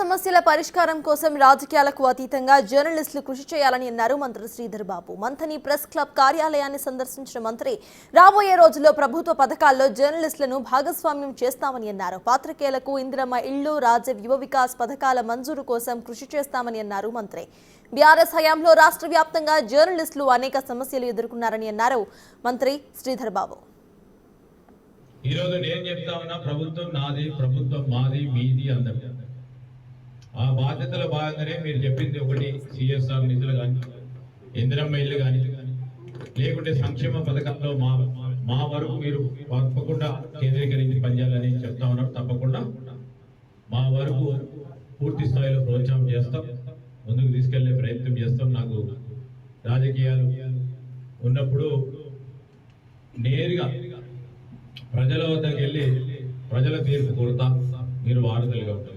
సమస్యల పరిష్కారం కోసం రాజకీయాలకు అతీతంగా జర్నలిస్టులు కృషి చేయాలని అన్నారు మంత్రి శ్రీధర్ బాబు. మంథని ప్రెస్ క్లబ్ కార్యాలయాన్ని సందర్శించిన మంత్రి రాబోయే రోజుల్లో ప్రభుత్వ పథకాల్లో జర్నలిస్టులను భాగస్వామ్యం చేస్తామని అన్నారు. పాత్రికేయులకు ఇందిరమ్మ ఇళ్లు, రాజీవ్ యువ వికాస్ పథకాల మంజూరు కోసం కృషి చేస్తామని అన్నారు మంత్రి. బీఆర్ఎస్ హయాంలో రాష్ట్ర వ్యాప్తంగా జర్నలిస్టులు అనేక సమస్యలు ఎదుర్కొన్నారని అన్నారు మంత్రి శ్రీధర్ బాబు. ఈ రోజు నేను చెప్తా ఉన్నా, ప్రభుత్వం నాది, ప్రభుత్వం మాది, మీది అందరి. ఆ బాధ్యతల భాగంగానే మీరు చెప్పింది ఒకటి, సిఎస్ఆర్ నిధులు కానీ, ఇందిరమ్మ ఇల్లు కానీ, లేకుంటే సంక్షేమ పథకాల్లో మా వరకు మీరు తప్పకుండా కేంద్రీకరించి పనిచేయాలని చెప్తా ఉన్నారు. తప్పకుండా మా వరకు పూర్తి స్థాయిలో ప్రోత్సాహం చేస్తాం, ముందుకు తీసుకెళ్లే ప్రయత్నం చేస్తాం. నాకు రాజకీయాలు ఉన్నప్పుడు నేరుగా ప్రజల వద్దకు వెళ్ళి ప్రజల తీర్పు కోరుతా, మీరు వారధులుగా ఉంటారు.